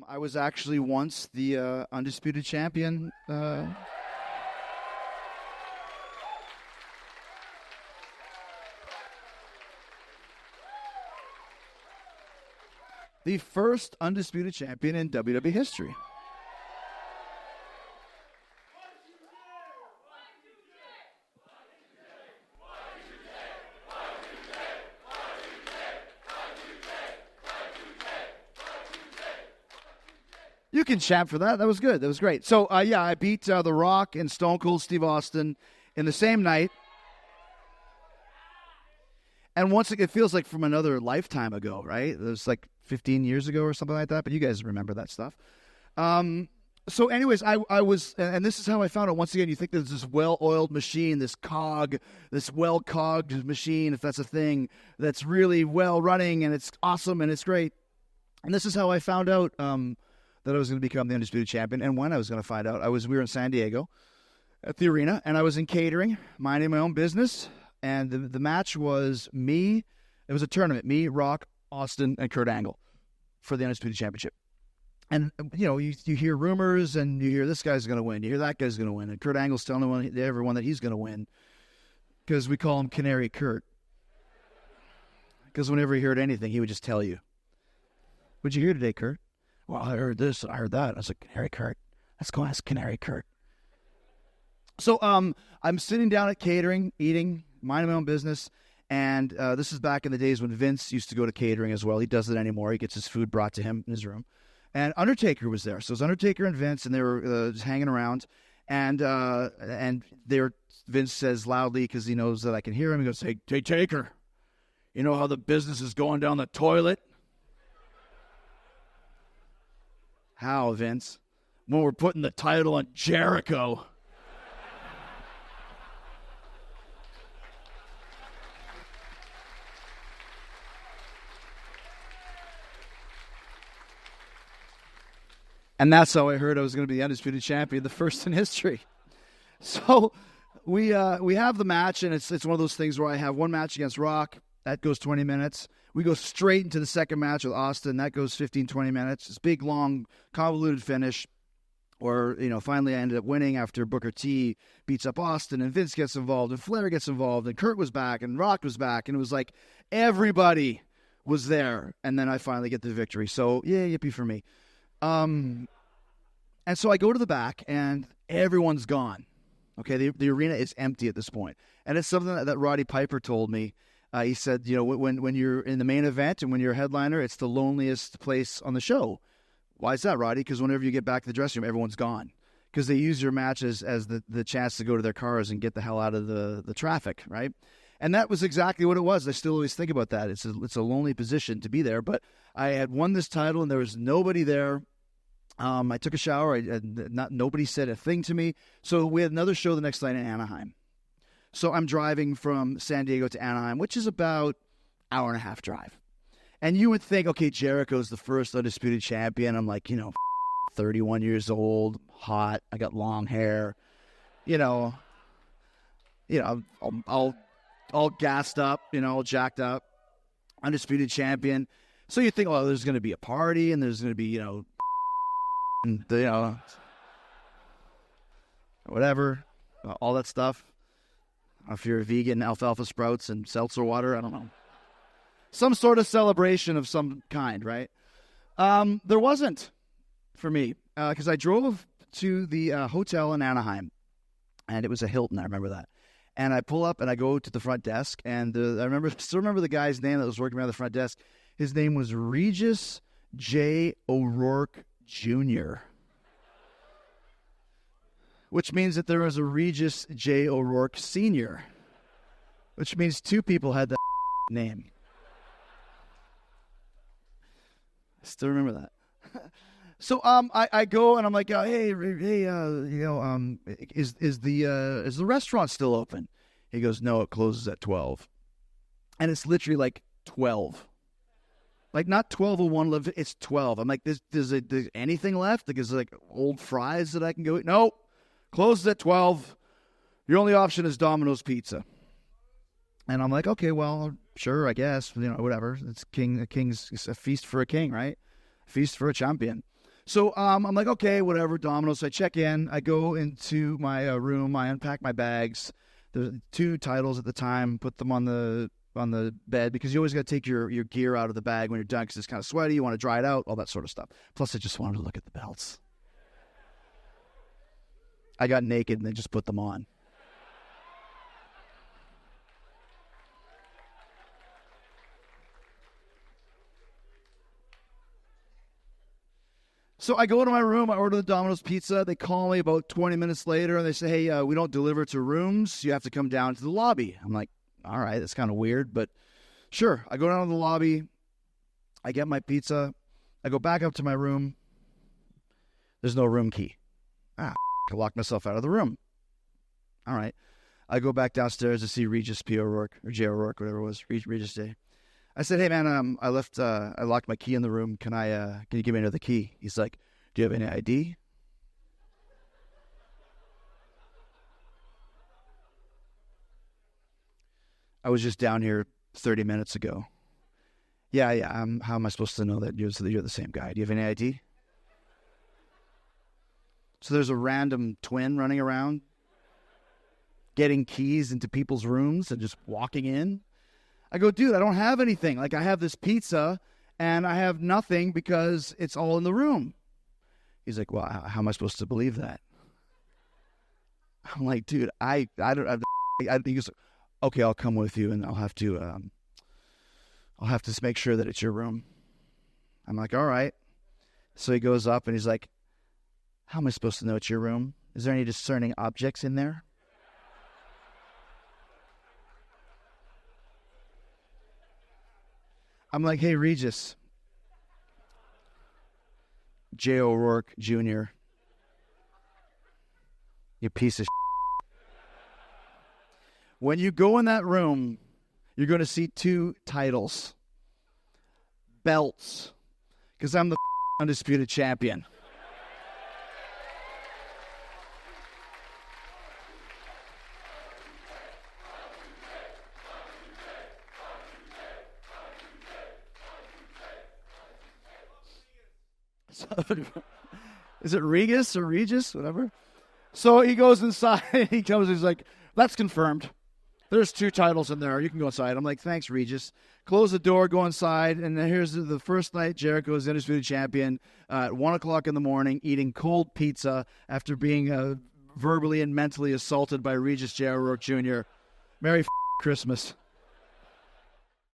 I was actually once the Undisputed Champion. The first Undisputed Champion in WWE history. You can chant for that. That was good. That was great. So, I beat The Rock and Stone Cold Steve Austin in the same night. And once it feels like from another lifetime ago, right? It was like 15 years ago or something like that. But you guys remember that stuff. So anyways, I was, and this is how I found out. Once again, you think there's this well-oiled machine, this cog, this well-cogged machine, if that's a thing, that's really well-running, and it's awesome, and it's great. And this is how I found out that I was going to become the Undisputed Champion. And when I was going to find out, we were in San Diego at the arena, and I was in catering, minding my own business. And the match was me. It was a tournament. Me, Rock, Austin, and Kurt Angle for the Undisputed Championship. And, you hear rumors, and you hear this guy's going to win. You hear that guy's going to win. And Kurt Angle's telling everyone that he's going to win because we call him Canary Kurt. Because whenever he heard anything, he would just tell you. What'd you hear today, Kurt? Well, I heard this, I heard that. I was like, Canary Kurt. Let's go ask Canary Kurt. So I'm sitting down at catering, eating, minding my own business, and this is back in the days when Vince used to go to catering as well. He doesn't anymore. He gets his food brought to him in his room. And Undertaker was there. So it was Undertaker and Vince, and they were just hanging around. And Vince says loudly, because he knows that I can hear him, he goes, hey, Taker, you know how the business is going down the toilet? How, Vince? When we're putting the title on Jericho. And that's how I heard I was going to be the Undisputed Champion, the first in history. So we have the match, and it's one of those things where I have one match against Rock. That goes 20 minutes. We go straight into the second match with Austin. That goes 15, 20 minutes. It's a big, long, convoluted finish where, finally I ended up winning after Booker T beats up Austin, and Vince gets involved, and Flair gets involved, and Kurt was back, and Rock was back, and it was like everybody was there. And then I finally get the victory. So, yeah, yippee for me. And so I go to the back, and everyone's gone. Okay, the arena is empty at this point. And it's something that Roddy Piper told me. He said, when you're in the main event and when you're a headliner, it's the loneliest place on the show. Why is that, Roddy? Because whenever you get back to the dressing room, everyone's gone. Because they use your matches as the chance to go to their cars and get the hell out of the traffic, right? And that was exactly what it was. I still always think about that. It's a lonely position to be there. But I had won this title, and there was nobody there. I took a shower. Nobody said a thing to me. So we had another show the next night in Anaheim. So I'm driving from San Diego to Anaheim, which is about an hour and a half drive. And you would think, okay, Jericho's the first Undisputed Champion. I'm like, 31 years old, hot. I got long hair, all gassed up, all jacked up, Undisputed Champion. So you think, oh, there's going to be a party, and there's going to be, whatever, all that stuff. If you're a vegan, alfalfa sprouts and seltzer water, I don't know. Some sort of celebration of some kind, right? There wasn't for me because I drove to the hotel in Anaheim, and it was a Hilton. I remember that. And I pull up and I go to the front desk, and I still remember the guy's name that was working around the front desk. His name was Regis J. O'Rourke Jr., which means that there was a Regis J. O'Rourke Sr., which means two people had that name. I still remember that. So I go and I'm like, hey, is the restaurant still open? He goes, no, it closes at 12. And it's literally like 12. Like not 12:01, it's 12. I'm like, there's anything left? Like, is there like old fries that I can go eat? No. Closes at 12. Your only option is Domino's Pizza. And I'm like, okay, well, sure, I guess, whatever. It's a feast for a king, right? A feast for a champion. So I'm like, okay, whatever, Domino's. So I check in. I go into my room. I unpack my bags. The 2 titles at the time, put them on the bed, because you always got to take your gear out of the bag when you're done because it's kind of sweaty. You want to dry it out, all that sort of stuff. Plus, I just wanted to look at the belts. I got naked and then just put them on. So I go to my room, I order the Domino's pizza. They call me about 20 minutes later, and they say, hey, we don't deliver to rooms. You have to come down to the lobby. I'm like, all right, that's kind of weird, but sure. I go down to the lobby. I get my pizza. I go back up to my room. There's no room key. I locked myself out of the room. All right. I go back downstairs to see Regis P. O'Rourke, or J. O'Rourke, whatever it was, Regis J. I said, hey, man, I locked my key in the room. Can you give me another key? He's like, do you have any ID? I was just down here 30 minutes ago. Yeah. How am I supposed to know that you're the same guy? Do you have any ID? So there's a random twin running around, getting keys into people's rooms and just walking in. I go, dude, I don't have anything. Like, I have this pizza, and I have nothing because it's all in the room. He's like, well, how am I supposed to believe that? I'm like, dude, I don't. He goes, okay, I'll come with you, and I'll have to make sure that it's your room. I'm like, all right. So he goes up, and he's like, how am I supposed to know it's your room? Is there any discerning objects in there? I'm like, hey, Regis. J. O'Rourke Jr. You piece of shit. When you go in that room, you're going to see 2 titles. Belts. Because I'm the undisputed champion. Is it Regis or Regis? Whatever. So he goes inside. He comes. He's like, that's confirmed. There's 2 titles in there. You can go inside. I'm like, thanks, Regis. Close the door, go inside. And then here's the first night Jericho is Undisputed champion at 1 o'clock in the morning, eating cold pizza after being verbally and mentally assaulted by Regis J. O'Rourke Jr. Merry Christmas.